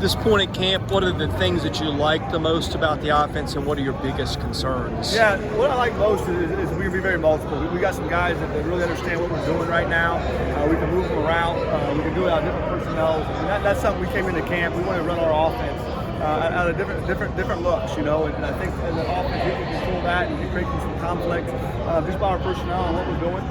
this point at camp, what are the things that you like the most about the offense, and what are your biggest concerns? Yeah, what I like most is we can be very multiple. We got some guys that really understand what we're doing right now. We can move them around. We can do it out of different personnel. And that's something we came into camp. We want to run our offense out of different looks, you know. And I think in the offense we can control that and create some conflict just by our personnel and what we're doing.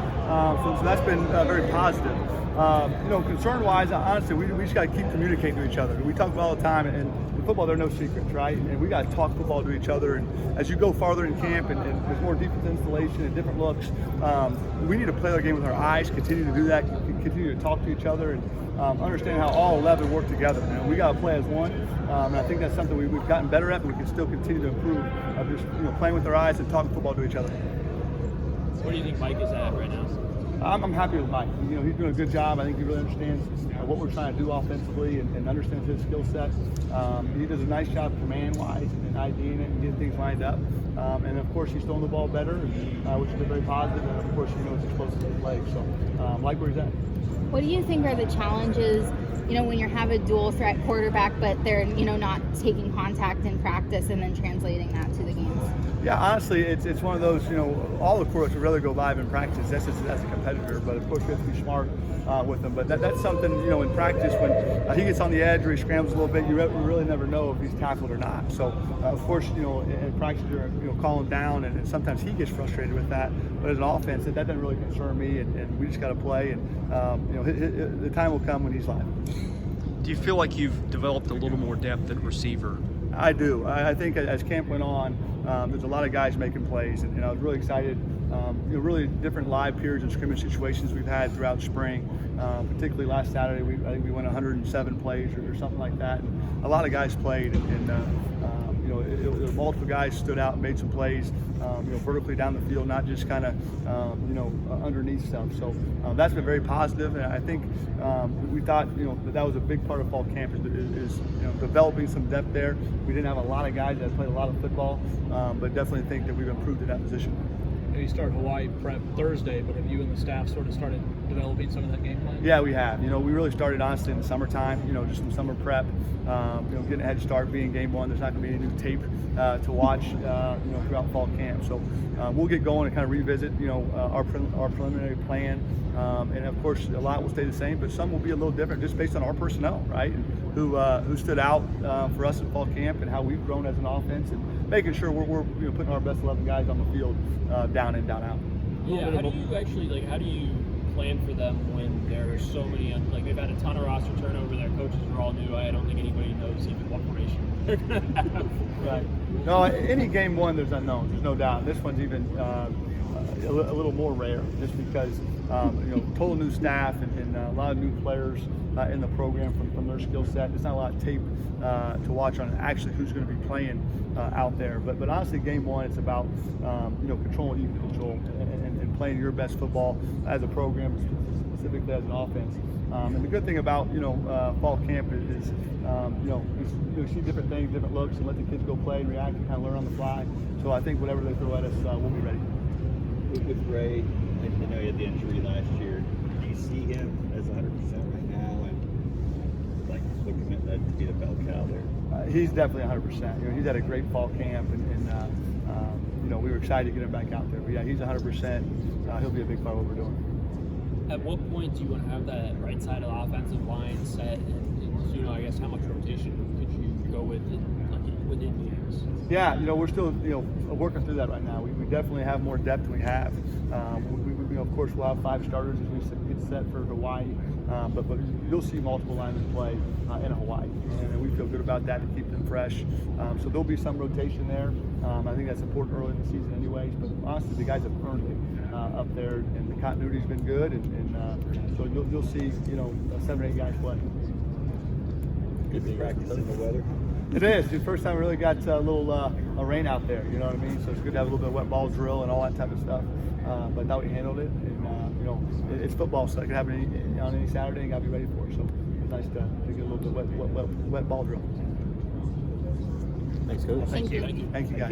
So that's been very positive. You know, concern-wise, honestly, we just got to keep communicating to each other. We talk about all the time, and in football, there are no secrets, right? And we got to talk football to each other. And as you go farther in camp and there's more defense installation and different looks, we need to play our game with our eyes, continue to do that, continue to talk to each other, and understand how all 11 work together. You know, we got to play as one, and I think that's something we've gotten better at, but we can still continue to improve. Just playing with our eyes and talking football to each other. Where do you think Mike is at right now? I'm happy with Mike. You know, he's doing a good job. I think he really understands what we're trying to do offensively and understands his skill set. He does a nice job command-wise and IDing it and getting things lined up. And of course, he's throwing the ball better, which has been very positive. And of course, he knows he's supposed to play. So, like where he's at. What do you think are the challenges, you know, when you have a dual threat quarterback, but they're, you know, not taking contact in practice and then translating that to the games? Yeah, honestly, it's one of those, you know, all the quarterbacks would rather go live in practice. That's a competitor, but of course we have to be smart with them. But that's something, you know, in practice when he gets on the edge or he scrambles a little bit, you really never know if he's tackled or not. So, of course, you know, in practice you're, you know, calling down, and sometimes he gets frustrated with that. But as an offense, that doesn't really concern me, and we just got to play, and you know, the time will come when he's live. Do you feel like you've developed a little more depth at receiver? I do. I think as camp went on, there's a lot of guys making plays, and I was really excited. You know, really different live periods and scrimmage situations we've had throughout spring. Particularly last Saturday, I think we went 107 plays or something like that. And a lot of guys played, and you know, multiple guys stood out and made some plays. You know, vertically down the field, not just kind of you know, underneath stuff. So that's been very positive, and I think we thought, you know, that was a big part of fall camp is you know, developing some depth there. We didn't have a lot of guys that played a lot of football, but definitely think that we've improved at that position. You start Hawaii prep Thursday, but have you and the staff sort of started developing some of that game plan? Yeah, we have. You know, we really started honestly in the summertime. You know, just some summer prep. You know, getting a head start, being game one. There's not going to be any new tape to watch. You know, throughout fall camp. So we'll get going and kind of revisit. You know, our preliminary plan. And of course, a lot will stay the same, but some will be a little different just based on our personnel, right? And who stood out for us in fall camp and how we've grown as an offense, and making sure we're you know, putting our best 11 guys on the field, down in, down out. Yeah. How do you plan for them when there are so many, like they've had a ton of roster turnover, their coaches are all new. I don't think anybody knows even what formation they're going to have. Right. No, any game one there's unknowns. There's no doubt. This one's even a little more rare, just because you know, total new staff and a lot of new players in the program from their skill set. There's not a lot of tape to watch on actually who's going to be playing out there. But honestly, game one, it's about you know, controlling what you can control and playing your best football as a program, specifically as an offense. And the good thing about, you know, fall camp is you know, you see different things, different looks, and let the kids go play and react and kind of learn on the fly. So I think whatever they throw at us, we'll be ready. With Ray, I know he had the injury last year. Do you see him as 100% right now, and like looking at that to be the bell cow there? He's definitely 100%. You know, he's had a great fall camp, and you know, we were excited to get him back out there. But yeah, he's 100%. He'll be a big part of what we're doing. At what point do you want to have that right side of the offensive line set, and you know, I guess how much rotation could you go with within games? Yeah, you know, we're still, you know, working through that right now. We definitely have more depth than we have. You know, of course, we'll have 5 starters as we get set for Hawaii, but you'll see multiple linemen play in Hawaii, and we feel good about that to keep them fresh. So there'll be some rotation there. I think that's important early in the season anyways, but honestly, the guys have earned it up there, and the continuity's been good, and so you'll see, you know, 7 or 8 guys play. Good practice in the weather. It is. The first time we really got a little a rain out there, you know what I mean? So it's good to have a little bit of wet ball drill and all that type of stuff. But I thought we handled it, and you know, it's football, so it can happen on any Saturday, and got to be ready for it. So it's nice to get a little bit of wet ball drill. Thanks, Coach. Thank you. Thank you, guys.